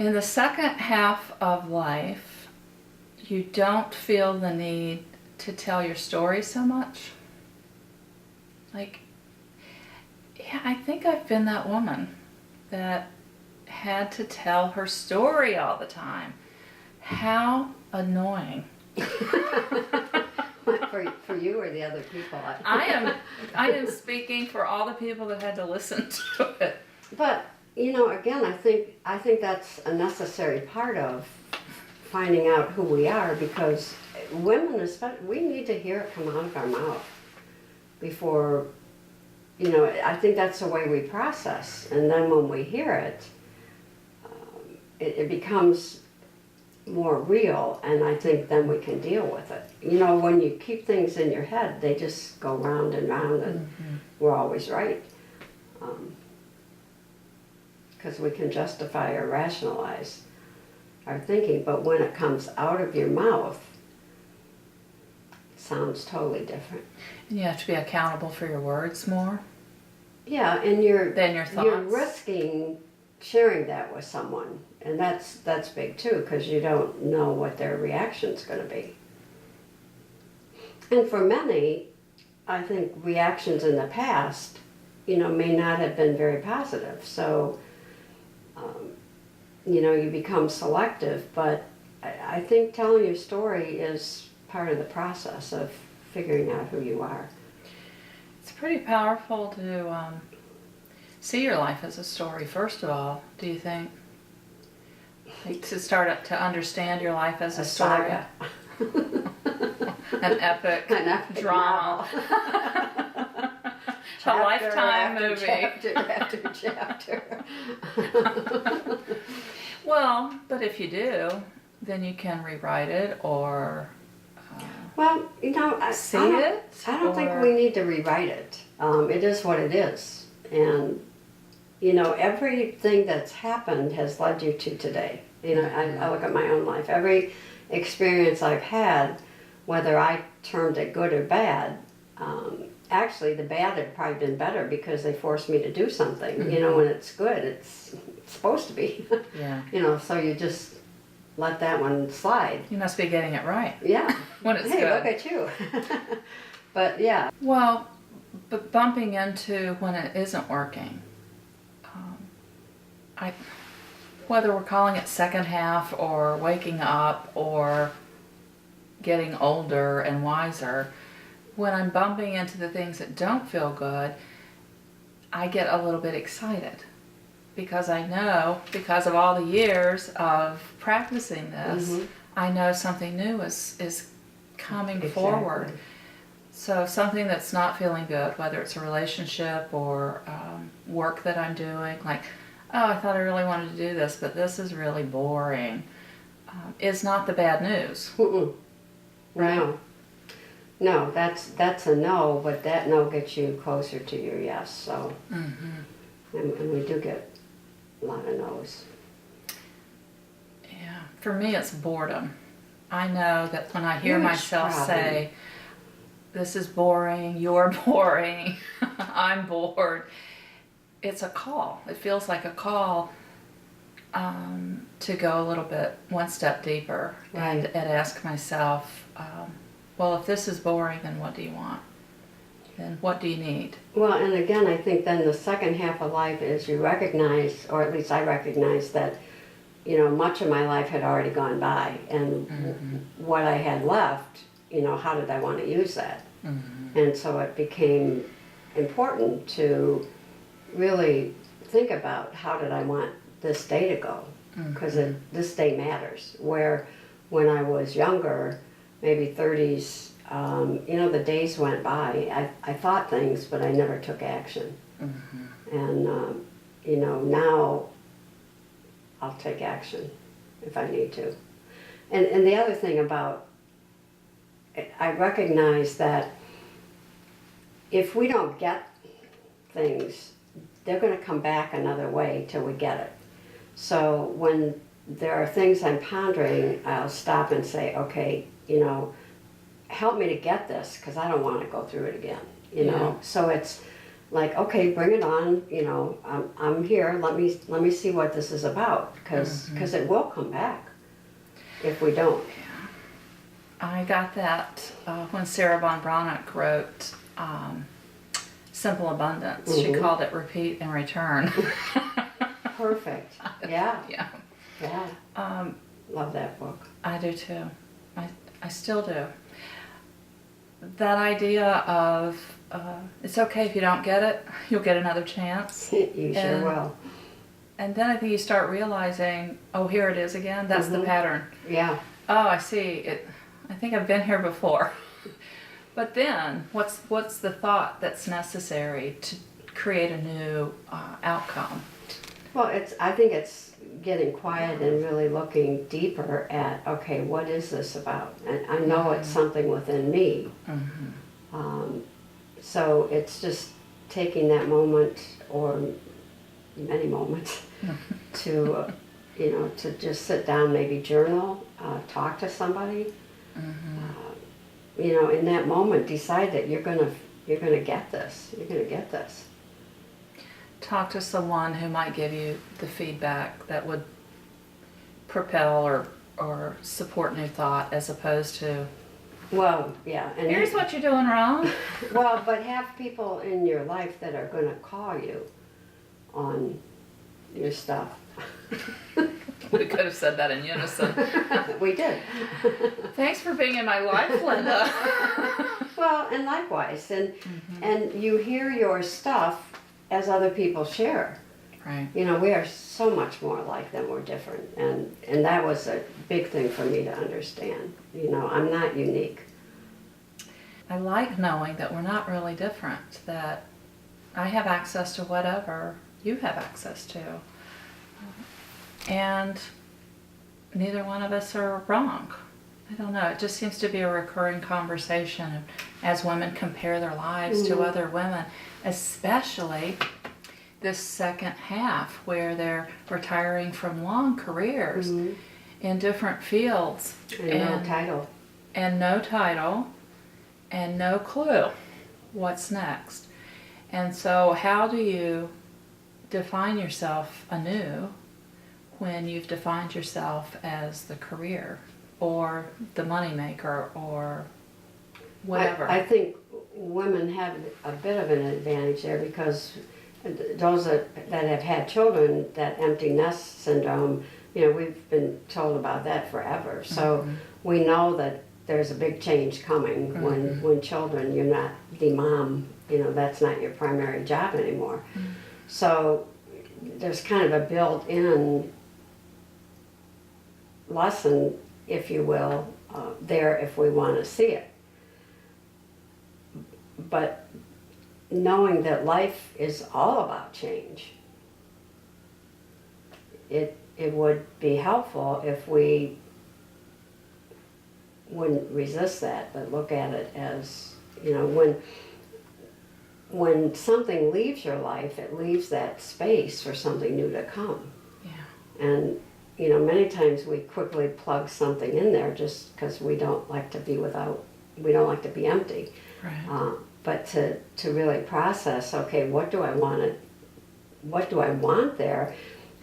In the second half of life, you don't feel the need to tell your story so much. Like, yeah, I think I've been that woman that had to tell her story all the time. How annoying. For you or the other people? I am speaking for all the people that had to listen to it. But, you know, again, I think that's a necessary part of finding out who we are, because women especially, we need to hear it come out of our mouth before, you know, I think that's the way we process. And then when we hear it, it becomes more real, and I think then we can deal with it. You know, when you keep things in your head, they just go round and round, and we're always right. Because we can justify or rationalize our thinking, but when it comes out of your mouth, it sounds totally different. And you have to be accountable for your words more. Yeah, and than your thoughts. You're risking sharing that with someone, and that's big too, because you don't know what their reaction's going to be. And for many, I think reactions in the past, you know, may not have been very positive. So, you know, you become selective, but I think telling your story is part of the process of figuring out who you are. It's pretty powerful to see your life as a story, first of all, do you think? Like to start to understand your life as a story. Saga. An epic drama. A lifetime movie. Chapter after chapter. Well, but if you do, then you can rewrite it or well, you know, I don't think we need to rewrite it. It is what it is. And, you know, everything that's happened has led you to today. You know, I look at my own life. Every experience I've had, whether I termed it good or bad, actually the bad had probably been better because they forced me to do something. You know, when it's good, it's supposed to be. Yeah. You know, so you just let that one slide. You must be getting it right. Yeah. When it's hey, good. Look at you. But yeah. Well, but bumping into when it isn't working, whether we're calling it second half or waking up or getting older and wiser, when I'm bumping into the things that don't feel good, I get a little bit excited because I know, because of all the years of practicing this, I know something new is coming forward. So something that's not feeling good, whether it's a relationship or work that I'm doing, like, oh, I thought I really wanted to do this, but this is really boring, is not the bad news. Right? No, that's a no, but that no gets you closer to your yes. So, and we do get a lot of no's. Yeah, for me it's boredom. I know that when I hear myself say, this is boring, you're boring, I'm bored, it's a call. It feels like a call to go a little bit, one step deeper, and ask myself, well, if this is boring, then what do you want? Then what do you need? Well, and again, I think then the second half of life is you recognize, or at least I recognize that, you know, much of my life had already gone by, and what I had left, you know, how did I want to use that? And so it became important to really think about how did I want this day to go, because this day matters. Where when I was younger, maybe 30s, you know, the days went by. I thought things, but I never took action. And, you know, now I'll take action if I need to. And the other thing about, I recognize that if we don't get things, they're going to come back another way till we get it. So when there are things I'm pondering, I'll stop and say, okay, you know, help me to get this, because I don't want to go through it again, you know. So it's like, okay, bring it on, you know, I'm here, let me see what this is about, because it will come back if we don't. I got that when Sarah von Bronick wrote Simple Abundance. She called it Repeat and Return. Perfect. Yeah. Yeah. Yeah. Love that book. I do too. I still do. That idea of it's okay if you don't get it, you'll get another chance. You sure will. And then I think you start realizing, oh, here it is again. That's the pattern. Yeah. Oh, I see it. I think I've been here before. But then, what's the thought that's necessary to create a new outcome? Well, I think it's getting quiet and really looking deeper at, okay, what is this about? And I know it's something within me. So it's just taking that moment, or many moments, to, you know, to just sit down, maybe journal, talk to somebody. You know, in that moment, decide that you're gonna get this. You're gonna get this. Talk to someone who might give you the feedback that would propel or support new thought, as opposed to, Well, yeah. And here's what you're doing wrong. Well, but have people in your life that are going to call you on your stuff. We could have said that in unison. We did. Thanks for being in my life, Linda. Well, and likewise, and you hear your stuff as other people share. Right. You know, we are so much more alike than we're different, and that was a big thing for me to understand. You know, I'm not unique. I like knowing that we're not really different, that I have access to whatever you have access to. And neither one of us are wrong. I don't know, it just seems to be a recurring conversation as women compare their lives to other women, especially this second half where they're retiring from long careers in different fields. And no title. And no title, and no clue what's next. And so how do you define yourself anew when you've defined yourself as the career or the moneymaker or whatever? I think women have a bit of an advantage there, because those that have had children, that empty nest syndrome, you know, we've been told about that forever. So we know that there's a big change coming when children, you're not the mom, you know, that's not your primary job anymore. So there's kind of a built-in lesson, if you will, there if we want to see it. But knowing that life is all about change, it would be helpful if we wouldn't resist that, but look at it as, you know, when something leaves your life, it leaves that space for something new to come. Yeah. And, you know, many times we quickly plug something in there just because we don't like to be empty. Right. But to really process, okay, what do I want there?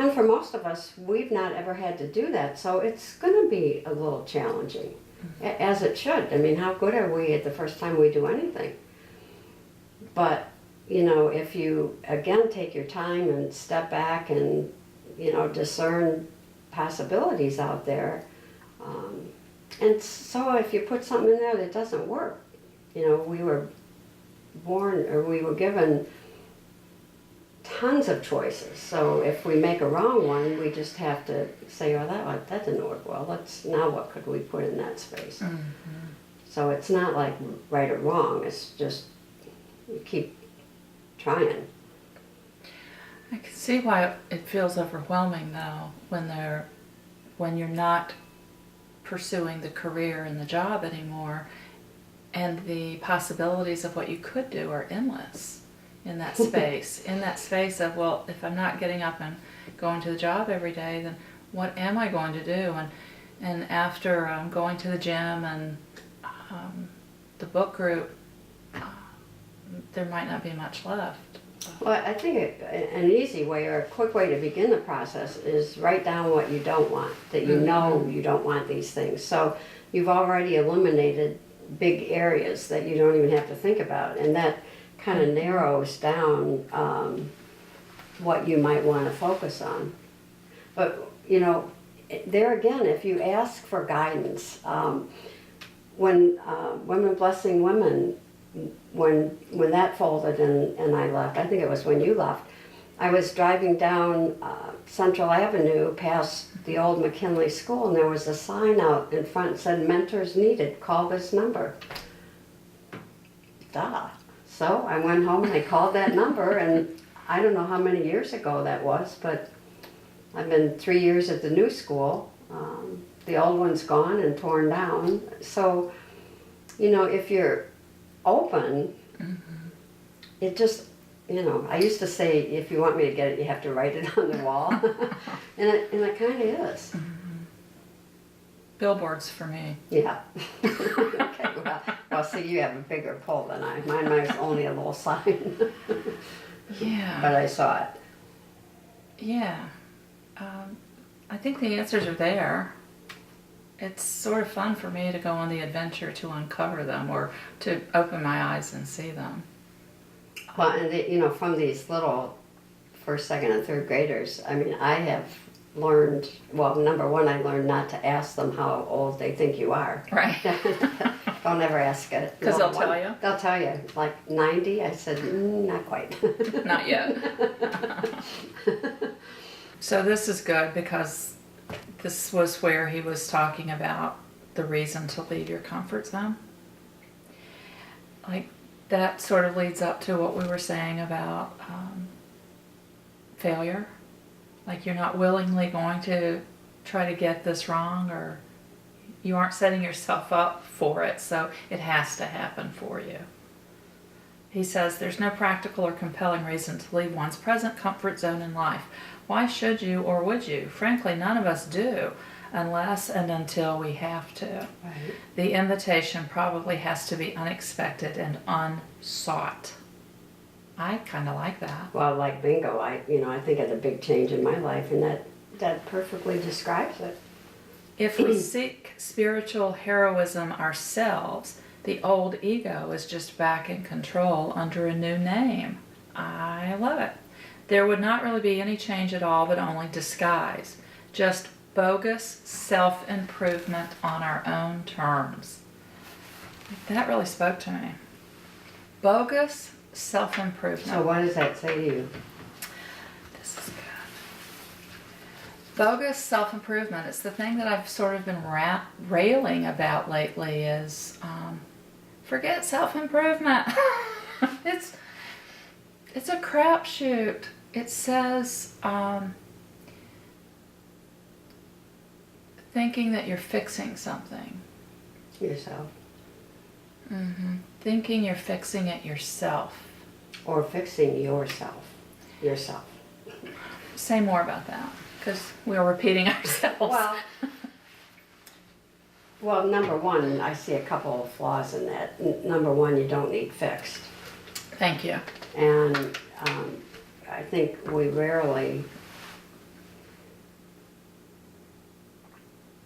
And for most of us, we've not ever had to do that, so it's going to be a little challenging, as it should. I mean, how good are we at the first time we do anything? But, you know, if you, again, take your time and step back and, you know, discern possibilities out there, and so if you put something in there that doesn't work, you know, we were given tons of choices. So if we make a wrong one, we just have to say, oh, that didn't work well. Now what could we put in that space? So it's not like right or wrong. It's just you keep trying. I can see why it feels overwhelming, though, when you're not pursuing the career and the job anymore, and the possibilities of what you could do are endless in that space. In that space of, well, if I'm not getting up and going to the job every day, then what am I going to do? And after going to the gym and the book group, there might not be much left. Well, I think an easy way or a quick way to begin the process is write down what you don't want, that you know you don't want these things. So you've already eliminated big areas that you don't even have to think about, and that kind of narrows down what you might want to focus on. But, you know, there again, if you ask for guidance, when Women Blessing Women, when that folded and I left, I think it was when you left, I was driving down Central Avenue past the old McKinley School, and there was a sign out in front that said, "Mentors needed, call this number." Duh. So I went home and I called that number, and I don't know how many years ago that was, but I've been 3 years at the new school. The old one's gone and torn down. So, you know, if you're open, it just, you know, I used to say, if you want me to get it, you have to write it on the wall. and it kind of is. Billboards for me. Yeah. Okay, well, see, you have a bigger pull than I. Mine was only a little sign. Yeah. But I saw it. Yeah. I think the answers are there. It's sort of fun for me to go on the adventure to uncover them or to open my eyes and see them. Well, and you know, from these little first, second, and third graders, I mean, I have learned, well, number one, I learned not to ask them how old they think you are. Right. Don't ever ask it. Because they'll tell you? They'll tell you, like 90. I said, not quite. Not yet. So this is good because this was where he was talking about the reason to leave your comfort zone. Like, that sort of leads up to what we were saying about failure. Like, you're not willingly going to try to get this wrong, or you aren't setting yourself up for it, so it has to happen for you. He says there's no practical or compelling reason to leave one's present comfort zone in life. Why should you or would you? Frankly, none of us do, unless and until we have to. Right. The invitation probably has to be unexpected and unsought. I kind of like that. Well, like bingo, I think of the big change in my life, and that perfectly describes it. If we seek spiritual heroism ourselves, the old ego is just back in control under a new name. I love it. There would not really be any change at all, but only disguise. Just bogus self-improvement on our own terms. That really spoke to me. Bogus self-improvement. So what does that say to you? This is good. Bogus self-improvement. It's the thing that I've sort of been railing about lately is forget self-improvement. It's a crapshoot. It says thinking that you're fixing something. Yourself. Thinking you're fixing it yourself. Or fixing yourself. Yourself. Say more about that, because we're repeating ourselves. Well, number one, I see a couple of flaws in that. Number one, you don't need fixed. Thank you. And I think we rarely,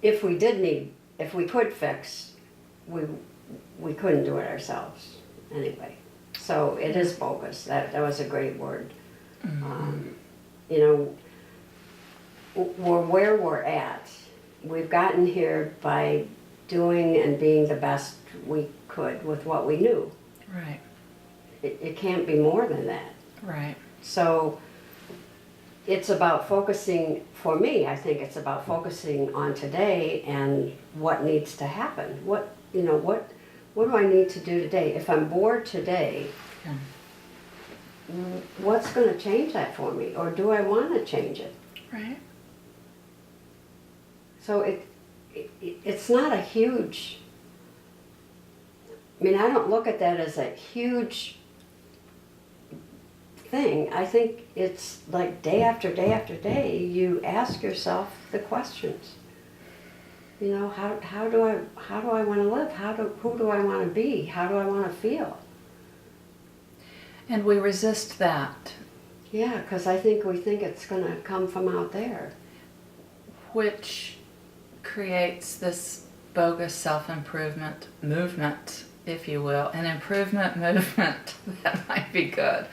if we could fix, we couldn't do it ourselves anyway. So it is bogus. That was a great word. You know, we're where we're at. We've gotten here by doing and being the best we could with what we knew. Right. It can't be more than that. Right. So it's about focusing, for me, I think it's about focusing on today and what needs to happen. What do I need to do today? If I'm bored today, what's going to change that for me? Or do I want to change it? Right. So it's not a huge, I mean, I don't look at that as a huge thing. I think it's like day after day after day, you ask yourself the questions. You know, how do I want to live? Who do I want to be? How do I want to feel? And we resist that, Yeah, because I think we think it's going to come from out there. which creates this bogus self-improvement movement, if you will, an improvement movement that might be good,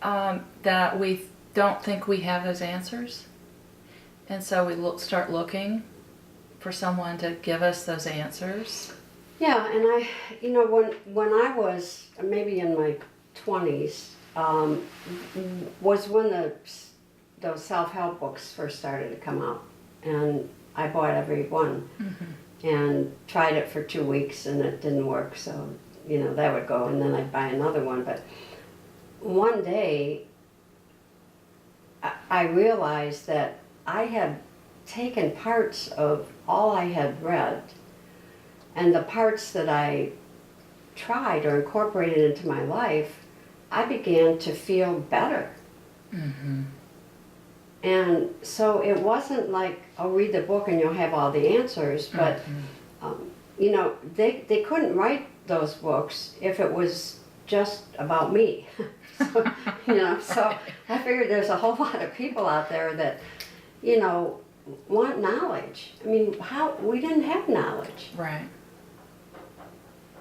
that we don't think we have those answers. And so we start looking for someone to give us those answers. Yeah, and when I was maybe in my 20s, was when those self-help books first started to come out. And I bought every one and tried it for 2 weeks and it didn't work. So, that would go and then I'd buy another one. But one day I realized that I had taken parts of all I had read and the parts that I tried or incorporated into my life, I began to feel better. And so it wasn't like, I'll read the book and you'll have all the answers, but they couldn't write those books if it was just about me. So I figured there's a whole lot of people out there that, want knowledge. I mean, we didn't have knowledge. Right.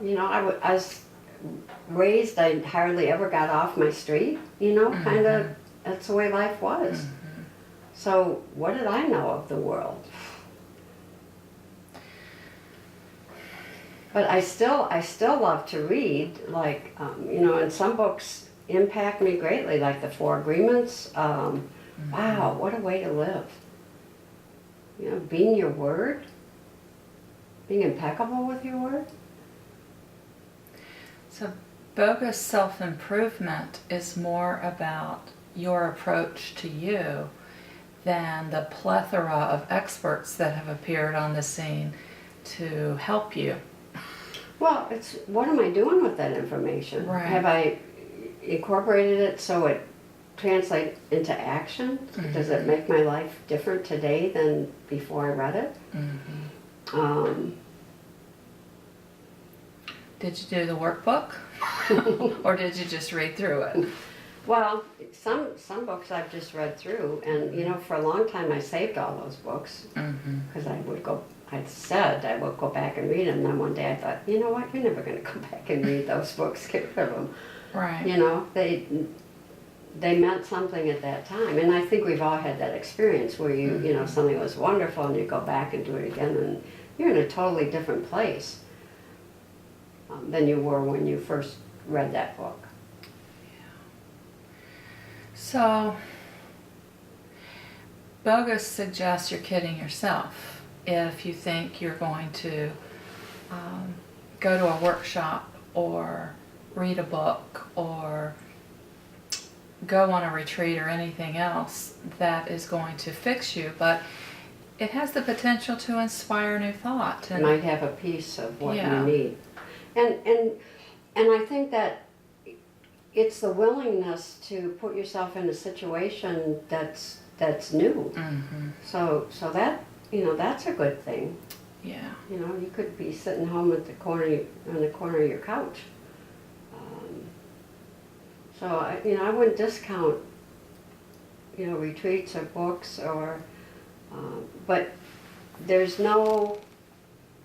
I was raised, I hardly ever got off my street, kind of, that's the way life was. So what did I know of the world? But I still love to read, like, and some books impact me greatly, like the Four Agreements. Wow, what a way to live. Being your word, being impeccable with your word. So bogus self-improvement is more about your approach to you than the plethora of experts that have appeared on the scene to help you. Well, it's what am I doing with that information? Right. Have I incorporated it so it translates into action? Does it make my life different today than before I read it? Did you do the workbook? Or did you just read through it? Well, some books I've just read through, and for a long time I saved all those books because I would go back and read them. And then one day I thought, you know what, you're never going to go back and read those books. Get rid of them. Right. They meant something at that time, and I think we've all had that experience where something was wonderful, and you go back and do it again, and you're in a totally different place than you were when you first read that book. So, bogus suggests you're kidding yourself if you think you're going to go to a workshop or read a book or go on a retreat or anything else that is going to fix you, but it has the potential to inspire new thought. It might have a piece of what Yeah. you need. And I think that it's the willingness to put yourself in a situation that's new. So that that's a good thing. Yeah. You could be sitting home on the corner of your couch. So I wouldn't discount retreats or books but there's no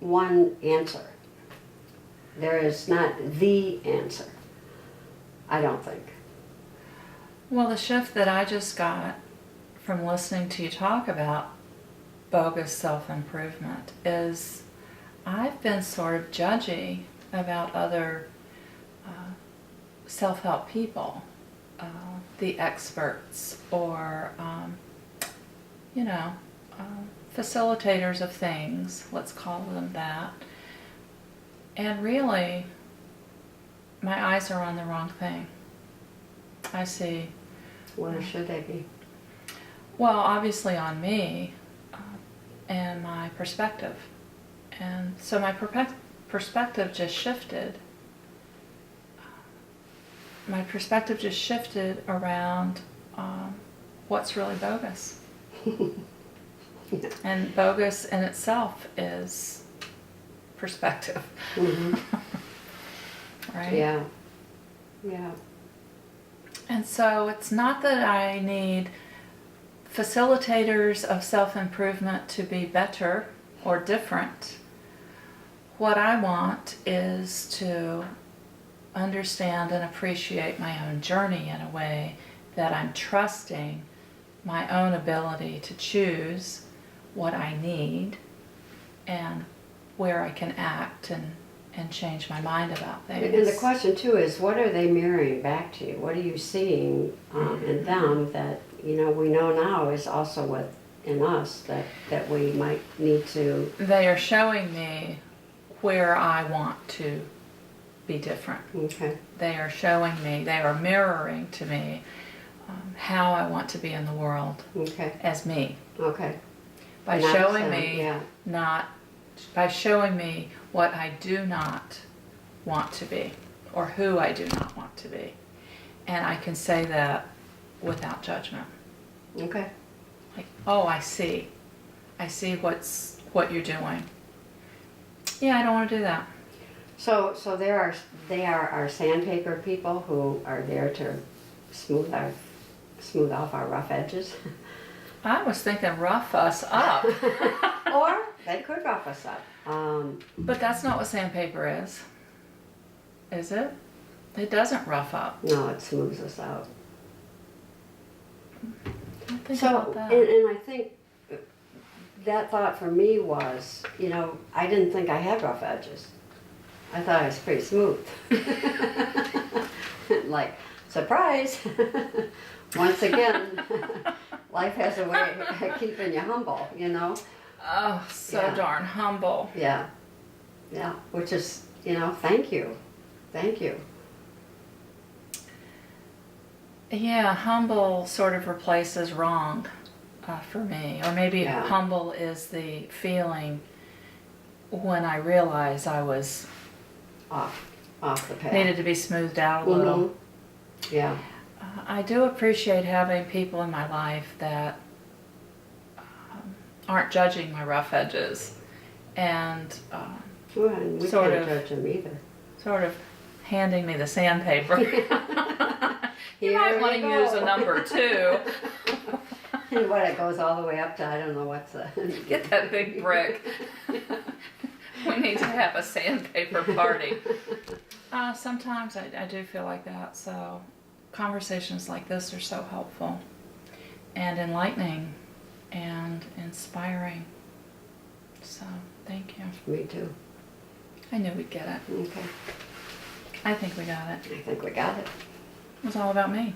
one answer. There is not the answer, I don't think. Well, the shift that I just got from listening to you talk about bogus self-improvement is I've been sort of judgy about other self-help people, the experts or, facilitators of things, let's call them that. And really, my eyes are on the wrong thing. I see. Where should they be? Well, obviously on me and my perspective. And so my perspective just shifted. My perspective just shifted around what's really bogus. Yeah. And bogus in itself is perspective. Right? Yeah. Yeah. And so it's not that I need facilitators of self-improvement to be better or different. What I want is to understand and appreciate my own journey in a way that I'm trusting my own ability to choose what I need and where I can act and change my mind about things. And the question too is, what are they mirroring back to you? What are you seeing in them that, you know, we know now is also within us that we might need to... They are showing me where I want to be different. Okay. They are showing me, they are mirroring to me how I want to be in the world Okay. as me. Okay. By Not showing them, me yeah. by showing me what I do not want to be or who I do not want to be. And I can say that without judgment. Okay. Like, oh, I see what you're doing. Yeah, I don't want to do that. So they are our sandpaper people who are there to smooth off our rough edges. I was thinking rough us up. Or they could rough us up. But that's not what sandpaper is it? It doesn't rough up. No, it smooths us out. Don't think So, about that. and I think that thought for me was, you know, I didn't think I had rough edges. I thought I was pretty smooth. Like, surprise! Once again, life has a way of keeping you humble, you know? Oh, so Yeah. darn humble. Yeah. Yeah, which is, you know, thank you. Thank you. Yeah, humble sort of replaces wrong for me. Or maybe Yeah. humble is the feeling when I realize I was Off the path. needed to be smoothed out a little. Mhm. Yeah. I do appreciate having people in my life that aren't judging my rough edges and Well, and we Sort can't of. judge them either. sort of handing me the sandpaper. You Here might want to you go. use a number 2. And what, it goes all the way up to, I don't know what's the... Get that big brick. We need to have a sandpaper party. Sometimes I do feel like that, so conversations like this are so helpful and enlightening and inspiring. So, thank you. Me too. I knew we'd get it. Okay. I think we got it. I think we got it. It was all about me.